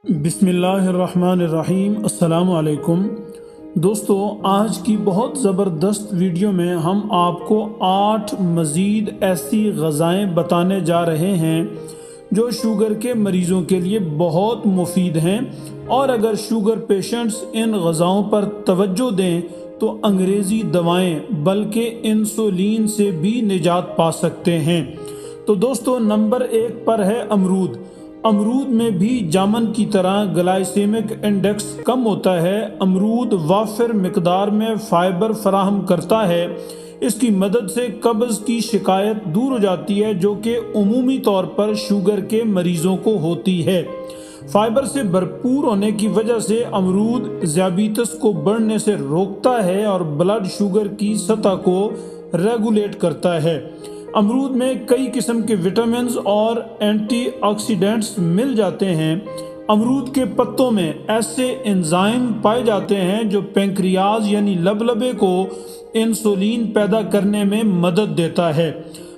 بسم اللہ الرحمن الرحیم۔ السلام علیکم دوستو، آج کی بہت زبردست ویڈیو میں ہم آپ کو 8 مزید ایسی غذائیں بتانے جا رہے ہیں جو شوگر کے مریضوں کے لیے بہت مفید ہیں، اور اگر شوگر پیشنٹس ان غذاؤں پر توجہ دیں تو انگریزی دوائیں بلکہ انسولین سے بھی نجات پا سکتے ہیں۔ تو دوستو، نمبر 1 پر ہے امرود۔ امرود میں بھی جامن کی طرح گلائسیمک انڈیکس کم ہوتا ہے۔ امرود وافر مقدار میں فائبر فراہم کرتا ہے۔ اس کی مدد سے قبض کی شکایت دور ہو جاتی ہے، جو کہ عمومی طور پر شوگر کے مریضوں کو ہوتی ہے۔ فائبر سے بھرپور ہونے کی وجہ سے امرود ذیابیطس کو بڑھنے سے روکتا ہے اور بلڈ شوگر کی سطح کو ریگولیٹ کرتا ہے۔ امرود میں کئی قسم کے وٹامنز اور اینٹی آکسیڈنٹس مل جاتے ہیں۔ امرود کے پتوں میں ایسے انزائم پائے جاتے ہیں جو پینکریاز یعنی لبلبے کو انسولین پیدا کرنے میں مدد دیتا ہے۔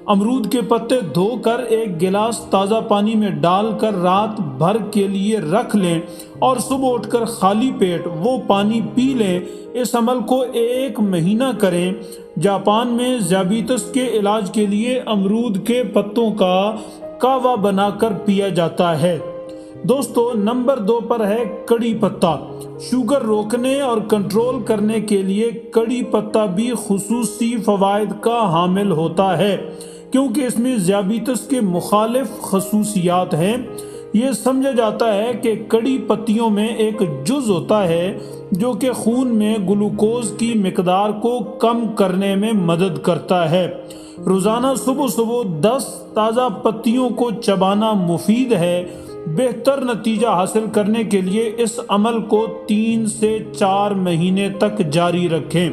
امرود کے پتے دھو کر ایک گلاس تازہ پانی میں ڈال کر رات بھر کے لیے رکھ لیں اور صبح اٹھ کر خالی پیٹ وہ پانی پی لیں۔ اس عمل کو 1 مہینہ کریں۔ جاپان میں ذیابیطس کے علاج کے لیے امرود کے پتوں کا کہوہ بنا کر پیا جاتا ہے۔ دوستو، نمبر 2 پر ہے کڑی پتہ۔ شوگر روکنے اور کنٹرول کرنے کے لیے کڑی پتہ بھی خصوصی فوائد کا حامل ہوتا ہے، کیونکہ اس میں ذیابیطس کے مخالف خصوصیات ہیں۔ یہ سمجھا جاتا ہے کہ کڑی پتیوں میں ایک جز ہوتا ہے جو کہ خون میں گلوکوز کی مقدار کو کم کرنے میں مدد کرتا ہے۔ روزانہ صبح 10 تازہ پتیوں کو چبانا مفید ہے۔ بہتر نتیجہ حاصل کرنے کے لیے اس عمل کو 3 سے 4 مہینے تک جاری رکھیں۔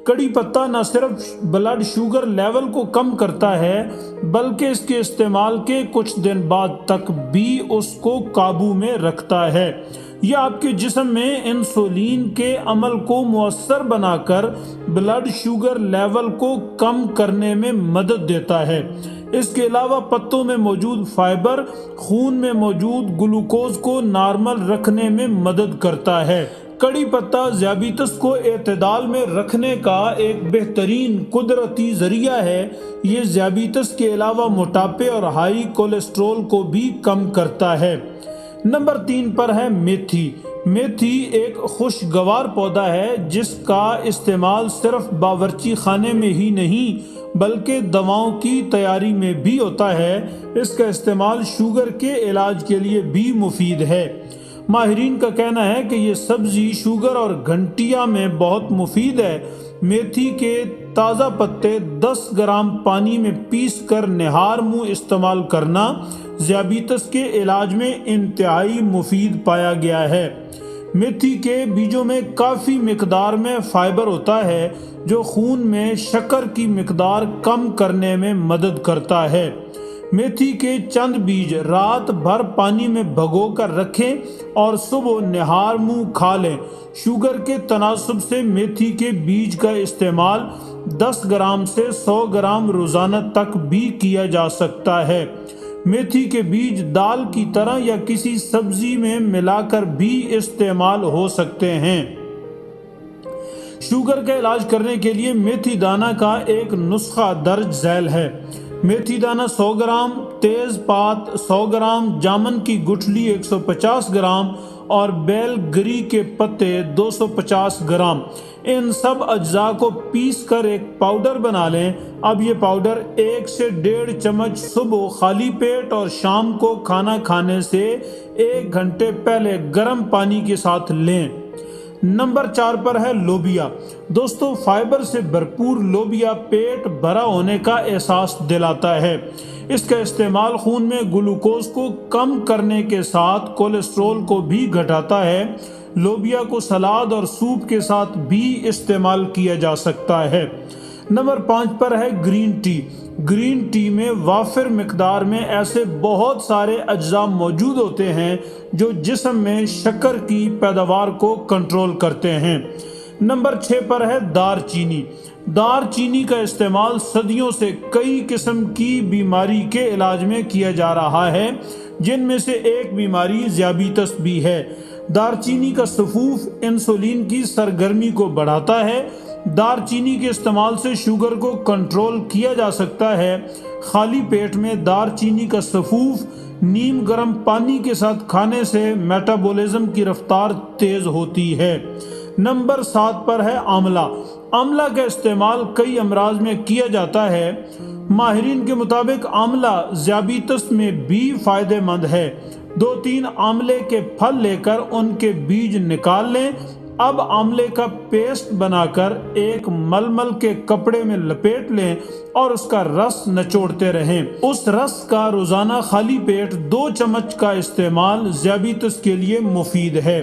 کڑی پتہ نہ صرف بلڈ شوگر لیول کو کم کرتا ہے بلکہ اس کے استعمال کے کچھ دن بعد تک بھی اس کو قابو میں رکھتا ہے۔ یہ آپ کے جسم میں انسولین کے عمل کو مؤثر بنا کر بلڈ شوگر لیول کو کم کرنے میں مدد دیتا ہے۔ اس کے علاوہ پتوں میں موجود فائبر خون میں موجود گلوکوز کو نارمل رکھنے میں مدد کرتا ہے۔ کڑی پتہ ذیابیطس کو اعتدال میں رکھنے کا ایک بہترین قدرتی ذریعہ ہے۔ یہ ذیابیطس کے علاوہ موٹاپے اور ہائی کولیسٹرول کو بھی کم کرتا ہے۔ نمبر 3 پر ہے میتھی۔ میتھی ایک خوشگوار پودا ہے جس کا استعمال صرف باورچی خانے میں ہی نہیں بلکہ دواؤں کی تیاری میں بھی ہوتا ہے۔ اس کا استعمال شوگر کے علاج کے لیے بھی مفید ہے۔ ماہرین کا کہنا ہے کہ یہ سبزی شوگر اور گھنٹیا میں بہت مفید ہے۔ میتھی کے تازہ پتے 10 گرام پانی میں پیس کر نہار منہ استعمال کرنا ذیابیطس کے علاج میں انتہائی مفید پایا گیا ہے۔ میتھی کے بیجوں میں کافی مقدار میں فائبر ہوتا ہے جو خون میں شکر کی مقدار کم کرنے میں مدد کرتا ہے۔ میتھی کے چند بیج رات بھر پانی میں بھگو کر رکھیں اور صبح نہار منہ کھا لیں۔ شوگر کے تناسب سے میتھی کے بیج کا استعمال 10 گرام سے 100 گرام روزانہ تک بھی کیا جا سکتا ہے۔ میتھی کے بیج دال کی طرح یا کسی سبزی میں ملا کر بھی استعمال ہو سکتے ہیں۔ شوگر کا علاج کرنے کے لیے میتھی دانہ کا ایک نسخہ درج ذیل ہے۔ میتھی دانہ 100 گرام، تیز پات 100 گرام، جامن کی گٹھلی 150 گرام اور بیل گری کے پتے 250 گرام۔ ان سب اجزاء کو پیس کر ایک پاؤڈر بنا لیں۔ اب یہ پاؤڈر 1 سے 1.5 چمچ صبح خالی پیٹ اور شام کو کھانا کھانے سے 1 گھنٹے پہلے گرم پانی کے ساتھ لیں۔ نمبر 4 پر ہے لوبیا۔ دوستو، فائبر سے بھرپور لوبیا پیٹ بھرا ہونے کا احساس دلاتا ہے۔ اس کا استعمال خون میں گلوکوز کو کم کرنے کے ساتھ کولیسٹرول کو بھی گھٹاتا ہے۔ لوبیا کو سلاد اور سوپ کے ساتھ بھی استعمال کیا جا سکتا ہے۔ نمبر 5 پر ہے گرین ٹی۔ گرین ٹی میں وافر مقدار میں ایسے بہت سارے اجزاء موجود ہوتے ہیں جو جسم میں شکر کی پیداوار کو کنٹرول کرتے ہیں۔ نمبر 6 پر ہے دار چینی۔ دار چینی کا استعمال صدیوں سے کئی قسم کی بیماری کے علاج میں کیا جا رہا ہے، جن میں سے ایک بیماری ذیابیطس بھی ہے۔ دار چینی کا صفوف انسولین کی سرگرمی کو بڑھاتا ہے۔ دار چینی کے استعمال سے شوگر کو کنٹرول کیا جا سکتا ہے۔ خالی پیٹ میں دار چینی کا صفوف نیم گرم پانی کے ساتھ کھانے سے میٹابولزم کی رفتار تیز ہوتی ہے۔ نمبر 7 پر ہے آملہ۔ آملہ کا استعمال کئی امراض میں کیا جاتا ہے۔ ماہرین کے مطابق آملہ ذیابیطس میں بھی فائدہ مند ہے۔ 2-3 آملے کے پھل لے کر ان کے بیج نکال لیں۔ اب آملے کا پیسٹ بنا کر ایک ململ کے کپڑے میں لپیٹ لیں اور اس کا رس نچوڑتے رہیں۔ اس رس کا روزانہ خالی پیٹ 2 چمچ کا استعمال ذیابیطس کے لیے مفید ہے۔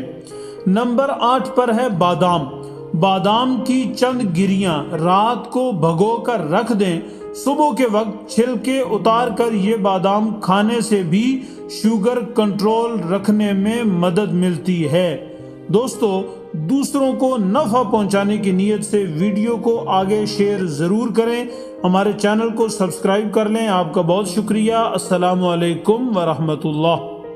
نمبر 8 پر ہے بادام۔ بادام کی چند گریاں رات کو بھگو کر رکھ دیں۔ صبح کے وقت چھلکے اتار کر یہ بادام کھانے سے بھی شوگر کنٹرول رکھنے میں مدد ملتی ہے۔ دوستو، دوسروں کو نفع پہنچانے کی نیت سے ویڈیو کو آگے شیئر ضرور کریں۔ ہمارے چینل کو سبسکرائب کر لیں۔ آپ کا بہت شکریہ۔ السلام علیکم ورحمۃ اللہ۔